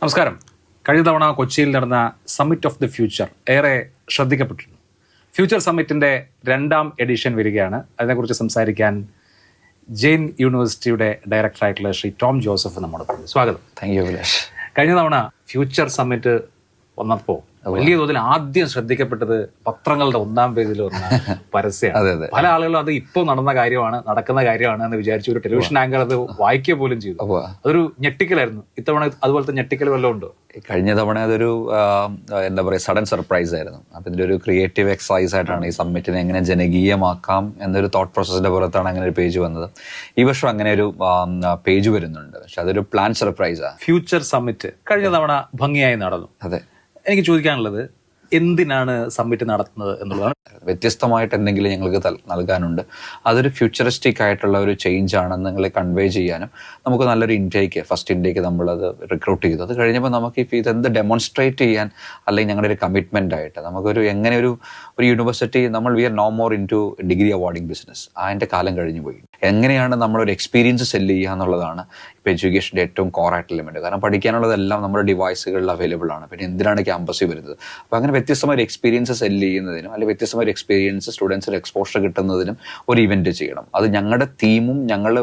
നമസ്കാരം. കഴിഞ്ഞ തവണ കൊച്ചിയിൽ നടന്ന സമ്മിറ്റ് ഓഫ് ദി ഫ്യൂച്ചർ ഏറെ ശ്രദ്ധിക്കപ്പെട്ടിരുന്നു. ഫ്യൂച്ചർ സമ്മിറ്റിന്റെ 2ാം എഡിഷൻ വരികയാണ്. അതിനെക്കുറിച്ച് സംസാരിക്കാൻ ജെയിൻ യൂണിവേഴ്സിറ്റിയുടെ ഡയറക്ടറായിട്ടുള്ള ശ്രീ ടോം ജോസഫ് നമ്മോടൊപ്പം. സ്വാഗതം. Thank you Abhilash. കഴിഞ്ഞ തവണ ഫ്യൂച്ചർ സമ്മിറ്റ് വന്നപ്പോൾ വലിയ തോതിൽ ആദ്യം ശ്രദ്ധിക്കപ്പെട്ടത് പത്രങ്ങളുടെ 1ാം പേജിൽ വന്ന പരസ്യമാണ്. പല ആളുകളും അത് ഇപ്പോൾ നടക്കുന്ന കാര്യമാണ് എന്ന് വിചാരിച്ചു. ഒരു ടെലിവിഷൻ ആങ്കർ അത് വായിക്കുക പോലും ചെയ്തു. അതൊരു ഞെട്ടിക്കലായിരുന്നു. ഇത്തവണ അതുപോലത്തെ ഞെട്ടിക്കൽ വല്ലതും ഉണ്ടോ? കഴിഞ്ഞ തവണ അതൊരു എന്താ പറയുക, സഡൻ സർപ്രൈസ് ആയിരുന്നു. അപ്പൊ ഇതിന്റെ ഒരു ക്രിയേറ്റീവ് എക്സസൈസ് ആയിട്ടാണ് ഈ സമ്മിറ്റിനെ എങ്ങനെ ജനകീയമാക്കാം എന്നൊരു തോട്ട് പ്രോസസിന്റെ പുറത്താണ് അങ്ങനെ ഒരു പേജ് വന്നത്. ഈ വർഷം അങ്ങനെ ഒരു പേജ് വരുന്നുണ്ട്. പക്ഷെ അതൊരു പ്ലാൻ സർപ്രൈസാണ്. ഫ്യൂച്ചർ സമ്മിറ്റ് കഴിഞ്ഞ തവണ ഭംഗിയായി നടന്നു. അതെ. എനിക്ക് ചോദിക്കാനുള്ളത്, എന്തിനാണ് സമ്മിറ്റ് നടത്തുന്നത് എന്നുള്ളതാണ്. വ്യത്യസ്തമായിട്ട് എന്തെങ്കിലും ഞങ്ങൾക്ക് നൽകാനുണ്ട്. അതൊരു ഫ്യൂച്ചറിസ്റ്റിക് ആയിട്ടുള്ള ഒരു ചേഞ്ച് ആണെന്ന് നിങ്ങളെ കൺവേ ചെയ്യാനും നമുക്ക് നല്ലൊരു ഫസ്റ്റ് ഇൻടേക്ക് നമ്മളത് റിക്രൂട്ട് ചെയ്തു. അത് കഴിഞ്ഞപ്പോൾ നമുക്ക് ഇപ്പോൾ ഇതെന്ത് ഡെമോൺസ്ട്രേറ്റ് ചെയ്യാൻ, അല്ലെങ്കിൽ ഞങ്ങളുടെ ഒരു കമ്മിറ്റ്മെൻ്റ് ആയിട്ട് നമുക്കൊരു എങ്ങനെ ഒരു university we are no more into degree awarding business. അതിൻ്റെ കാലം കഴിഞ്ഞു പോയി. എങ്ങനെയാണ് നമ്മളൊരു എക്സ്പീരിയൻസ് സെല്ല് ചെയ്യുക എന്നുള്ളതാണ് ഇപ്പോൾ എഡ്യൂക്കേഷൻ്റെ ഏറ്റവും കോറായിട്ട് എലിമെൻറ്റ്. കാരണം പഠിക്കാനുള്ളതെല്ലാം നമ്മുടെ ഡിവൈസുകളിൽ അവൈലബിൾ ആണ്. പിന്നെ എന്തിനാണ് ക്യാമ്പസിൽ വരുന്നത്? അപ്പോൾ അങ്ങനെ വ്യത്യസ്തമായ ഒരു എക്സ്പീരിയൻസ് സെല്ല് ചെയ്യുന്നതിനും അല്ലെങ്കിൽ വ്യത്യസ്തമായ ഒരു എക്സ്പീരിയൻസ് സ്റ്റുഡൻസിന് എക്സ്പോഷർ കിട്ടുന്നതിനും ഒരു ഇവന്റ് ചെയ്യണം. അത് ഞങ്ങളുടെ തീമും ഞങ്ങൾ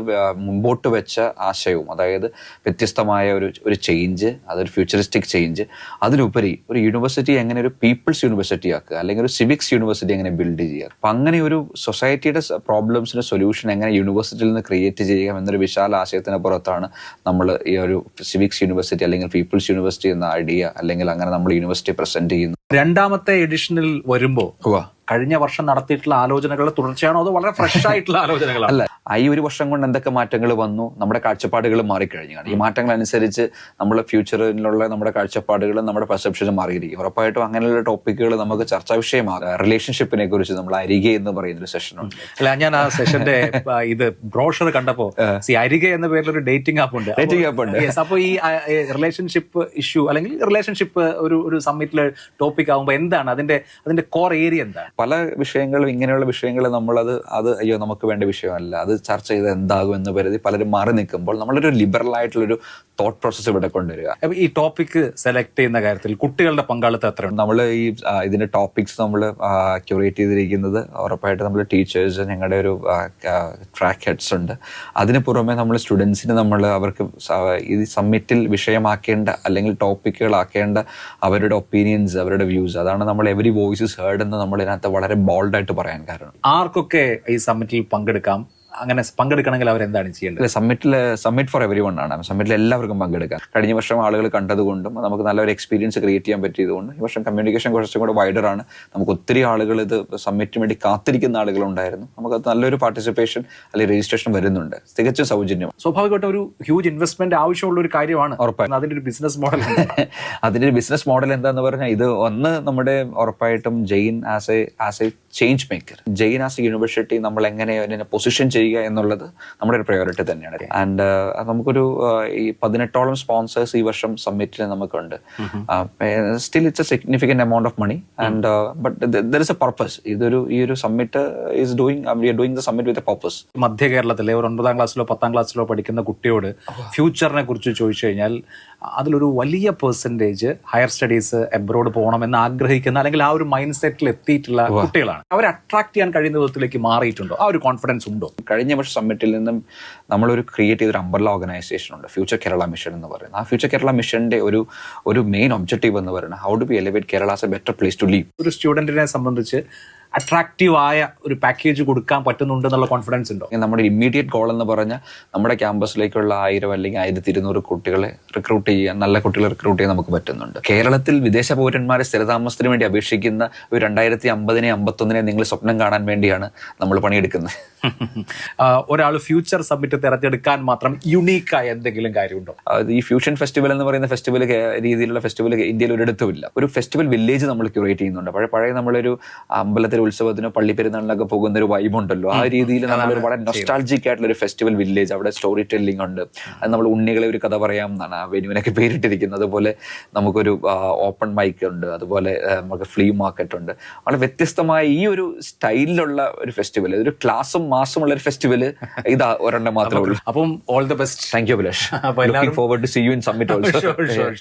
മുമ്പോട്ട് വെച്ച ആശയവും, അതായത് വ്യത്യസ്തമായ ഒരു ചേഞ്ച്, അതൊരു ഫ്യൂച്ചറിസ്റ്റിക് ചേഞ്ച്. അതിലുപരി ഒരു യൂണിവേഴ്സിറ്റി എങ്ങനെ ഒരു പീപ്പിൾസ് യൂണിവേഴ്സിറ്റി ആക്കുക, അല്ലെങ്കിൽ ഒരു സിവിക്സ് യൂണിവേഴ്സിറ്റി എങ്ങനെ ബിൽഡ് ചെയ്യുക. അപ്പം അങ്ങനെ ഒരു സൊസൈറ്റിയുടെ പ്രോബ്ലംസിന് സൊല്യൂഷൻ എങ്ങനെ യൂണിവേഴ്സിറ്റിയിൽ നിന്ന് ക്രിയേറ്റ് ചെയ്യുക എന്നൊരു വിശാല ആശയത്തിന് പുറത്താണ് നമ്മൾ ഈ ഒരു സിവിക്സ് യൂണിവേഴ്സിറ്റി അല്ലെങ്കിൽ പീപ്പിൾസ് യൂണിവേഴ്സിറ്റി എന്ന ഐഡിയ, അല്ലെങ്കിൽ അങ്ങനെ നമ്മൾ യൂണിവേഴ്സിറ്റി പ്രസന്റ് ചെയ്യുന്നു. 2ാമത്തെ എഡിഷനിൽ വരുമ്പോൾ കഴിഞ്ഞ വർഷം നടത്തിയിട്ടുള്ള ആലോചനകളുടെ തുടർച്ചയാണോ അതോ വളരെ ഫ്രഷ് ആയിട്ടുള്ള ആലോചനകളാണ്? അല്ല, ഈ ഒരു വർഷം കൊണ്ട് എന്തൊക്കെ മാറ്റങ്ങൾ വന്നു, നമ്മുടെ കാഴ്ചപ്പാടുകൾ മാറിക്കഴിഞ്ഞു. ഈ മാറ്റങ്ങൾ അനുസരിച്ച് നമ്മുടെ ഫ്യൂച്ചറിലുള്ള നമ്മുടെ കാഴ്ചപ്പാടുകളും നമ്മുടെ പെർസെപ്ഷനും മാറിയിരിക്കും. ഉറപ്പായിട്ടും അങ്ങനെയുള്ള ടോപ്പിക്കുകൾ നമുക്ക് ചർച്ചാ വിഷയമാകാം. റിലേഷൻഷിപ്പിനെ കുറിച്ച് നമ്മൾ അരികെ എന്ന് പറയുന്ന ഒരു സെഷനുണ്ട്. അല്ല, ഞാൻ ആ സെഷന്റെ ബ്രോഷർ കണ്ടപ്പോ അരികെ എന്ന പേരിൽ ഒരു ഡേറ്റിംഗ് ആപ്പ് ഉണ്ട്. അപ്പൊ ഈ റിലേഷൻഷിപ്പ് ഇഷ്യൂ അല്ലെങ്കിൽ റിലേഷൻഷിപ്പ് ഒരു സമ്മിറ്റിലെ ടോപ്പിക് ആകുമ്പോൾ എന്താണ് അതിന്റെ കോർ ഏരിയ? എന്താണ്? പല വിഷയങ്ങളും, ഇങ്ങനെയുള്ള വിഷയങ്ങൾ നമ്മളത് അയ്യോ നമുക്ക് വേണ്ട വിഷയമല്ല, അത് ചർച്ച ചെയ്ത് എന്താകും എന്ന് കരുതി പലരും മാറി നിൽക്കുമ്പോൾ നമ്മളൊരു ലിബറൽ ആയിട്ടുള്ളൊരു തോട്ട് പ്രോസസ് ഇവിടെ കൊണ്ടുവരിക. ഈ ടോപ്പിക് സെലക്ട് ചെയ്യുന്ന കാര്യത്തിൽ കുട്ടികളുടെ പങ്കാളിത്തം എത്രയുണ്ട്? നമ്മൾ ഇതിന്റെ ടോപ്പിക്സ് നമ്മൾ ക്യൂറേറ്റ് ചെയ്തിരിക്കുന്നത് ഉറപ്പായിട്ട് നമ്മൾ ടീച്ചേഴ്സ്, ഞങ്ങളുടെ ഒരു ട്രാക്ക് ഹെഡ്സ് ഉണ്ട്. അതിന് പുറമെ നമ്മൾ സ്റ്റുഡൻസിന് അവർക്ക് ഈ സമ്മിറ്റിൽ വിഷയമാക്കേണ്ട അല്ലെങ്കിൽ ടോപ്പിക്കുകളാക്കേണ്ട അവരുടെ ഒപ്പീനിയൻസ്, അവരുടെ വ്യൂസ്, അതാണ് നമ്മൾ എവരി വോയിസസ് ഹേർഡ് എന്ന് നമ്മൾ ഇതിനകത്ത് വളരെ ബോൾഡായിട്ട് പറയാൻ കാരണം. ആർക്കൊക്കെ ഈ സമ്മിറ്റിൽ പങ്കെടുക്കാം? അങ്ങനെ പങ്കെടുക്കണമെങ്കിൽ അവരെന്താണ് ചെയ്യേണ്ടത്? സമ്മിറ്റ് ഫോർ എവരി വൺ ആണ്. സമ്മിറ്റിൽ എല്ലാവർക്കും പങ്കെടുക്കാം. കഴിഞ്ഞ വർഷം ആളുകൾ കണ്ടതുകൊണ്ടും നമുക്ക് നല്ലൊരു എക്സ്പീരിയൻസ് ക്രിയേറ്റ് ചെയ്യാൻ പറ്റിയതുകൊണ്ട് ഈ വർഷം കമ്മ്യൂണിക്കേഷൻ കുറച്ചും കൂടെ വൈഡർ ആണ്. നമുക്ക് ഒത്തിരി ആളുകൾ ഇത് സമ്മിറ്റിന് വേണ്ടി കാത്തിരിക്കുന്ന ആളുകളുണ്ടായിരുന്നു. നമുക്കത് നല്ലൊരു പാർട്ടിസിപ്പേഷൻ അല്ലെങ്കിൽ രജിസ്ട്രേഷൻ വരുന്നുണ്ട്. തികച്ചും സൗജന്യം. സ്വാഭാവികമായിട്ടും ഒരു ഹ്യൂജ് ഇൻവെസ്റ്റ്മെന്റ് ആവശ്യമുള്ള ഒരു കാര്യമാണ്. ഉറപ്പായിട്ടും അതിന്റെ ഒരു ബിസിനസ് മോഡൽ അതിന്റെ ബിസിനസ് മോഡൽ എന്താന്ന് പറഞ്ഞാൽ, ഇത് ഒന്ന് നമ്മുടെ ഉറപ്പായിട്ടും Jain as a change maker, Jain as a university നമ്മൾ എങ്ങനെ പൊസിഷൻ ചെയ്യുക എന്നുള്ളത് നമ്മുടെ ഒരു പ്രയോറിറ്റി തന്നെയാണ്. ആൻഡ് നമുക്കൊരു ഈ 18ഓളം സ്പോൺസേഴ്സ് ഈ വർഷം സമ്മിറ്റിൽ നമുക്കുണ്ട്. Still it's a significant amount of money and but there is a purpose. ഈ ഒരു summit is doing the summit with a purpose. മധ്യ കേരളത്തിലെ ഒരു 9ാം ക്ലാസ്സിലോ 10ാം ക്ലാസ്സിലോ പഠിക്കുന്ന കുട്ടിയോട് ഫ്യൂച്ചറിനെ കുറിച്ച് ചോദിച്ചു കഴിഞ്ഞാൽ അതിലൊരു വലിയ പെർസെൻറ്റേജ് ഹയർ സ്റ്റഡീസ് എബ്രോഡ് പോകണമെന്ന് ആഗ്രഹിക്കുന്ന അല്ലെങ്കിൽ ആ ഒരു മൈൻഡ് സെറ്റിൽ എത്തിയിട്ടുള്ള കുട്ടികളാണ്. അവരെ അട്രാക്ട് ചെയ്യാൻ കഴിയുന്ന വിധത്തിലേക്ക് മാറിയിട്ടുണ്ടോ? ആ ഒരു കോൺഫിഡൻസ് ഉണ്ടോ? കഴിഞ്ഞ വർഷം സമ്മിറ്റിൽ നിന്നും നമ്മളൊരു ക്രിയേറ്റ് ചെയ്തൊരു അംബ്രല്ല ഓർഗനൈസേഷൻ ഉണ്ട്, ഫ്യൂച്ചർ കേരള മിഷൻ എന്ന് പറയുന്നത്. ആ ഫ്യൂച്ചർ കേരള മിഷന്റെ ഒരു മെയിൻ ഒബ്ജക്റ്റീവ് എന്ന് പറയുന്നത് how to be elevate Kerala as a better place to live. ഒരു സ്റ്റുഡന്റിനെ സംബന്ധിച്ച് അട്രാക്റ്റീവായ ഒരു പാക്കേജ് കൊടുക്കാൻ പറ്റുന്നുണ്ട് എന്നുള്ള കോൺഫിഡൻസ് ഉണ്ടോ? നമ്മുടെ ഇമ്മീഡിയറ്റ് ഗോൾ എന്ന് പറഞ്ഞാൽ നമ്മുടെ ക്യാമ്പസിലേക്കുള്ള 1000 അല്ലെങ്കിൽ 1200 കുട്ടികളെ റിക്രൂട്ട് ചെയ്യാൻ, നല്ല കുട്ടികളെ റിക്രൂട്ട് ചെയ്യാൻ നമുക്ക് പറ്റുന്നുണ്ട്. കേരളത്തിൽ വിദേശ പൗരന്മാരെ സ്ഥിരതാമസത്തിന് വേണ്ടി അപേക്ഷിക്കുന്ന ഒരു 2050-51 നിങ്ങൾ സ്വപ്നം കാണാൻ വേണ്ടിയാണ് നമ്മൾ പണിയെടുക്കുന്നത്. ഒരാൾ ഫ്യൂച്ചർ സമ്മിറ്റ് തിരഞ്ഞെടുക്കാൻ മാത്രം യുണീക്കായ എന്തെങ്കിലും കാര്യമുണ്ടോ? ഈ ഫ്യൂഷൻ ഫെസ്റ്റിവൽ എന്ന് പറയുന്ന ഫെസ്റ്റിവൽ രീതിയിലുള്ള ഫെസ്റ്റിവൽ ഇന്ത്യയിൽ ഒരിടത്തുമില്ല. ഒരു ഫെസ്റ്റിവൽ വില്ലേജ് നമ്മൾ ക്യൂറേറ്റ് ചെയ്യുന്നുണ്ട്. പഴയ നമ്മളൊരു അമ്പലത്തിൽ ഉത്സവത്തിനോ പള്ളി പെരുന്നാളിനൊക്കെ പോകുന്ന ഒരു വൈബ് ഉണ്ടല്ലോ, ആ രീതിയിൽ നമ്മളൊരു വളരെ നൊസ്റ്റാൾജിക് ആയിട്ടുള്ള ഒരു ഫെസ്റ്റിവൽ വില്ലേജ്. അവിടെ സ്റ്റോറി ടെല്ലിംഗ് ഉണ്ട്. അത് നമ്മൾ ഉണ്ണികളെ ഒരു കഥ പറയാം എന്നാണ് ആ വെന്യൂവിനൊക്കെ പേരിട്ടിരിക്കുന്നത്. അതുപോലെ നമുക്കൊരു ഓപ്പൺ മൈക്ക് ഉണ്ട്, അതുപോലെ നമുക്ക് ഫ്ലീ മാർക്കറ്റ് ഉണ്ട്. വളരെ വ്യത്യസ്തമായ ഈ ഒരു സ്റ്റൈലിലുള്ള ഒരു ഫെസ്റ്റിവൽ, ഒരു ക്ലാസും മാസും ഉള്ള ഒരു ഫെസ്റ്റിവൽ ഇതാ ഒരെണ്ണം മാത്രമേ ഉള്ളൂ. അപ്പം all the best. Thank you Abhilash. Looking forward to see you in Summit also. Sure.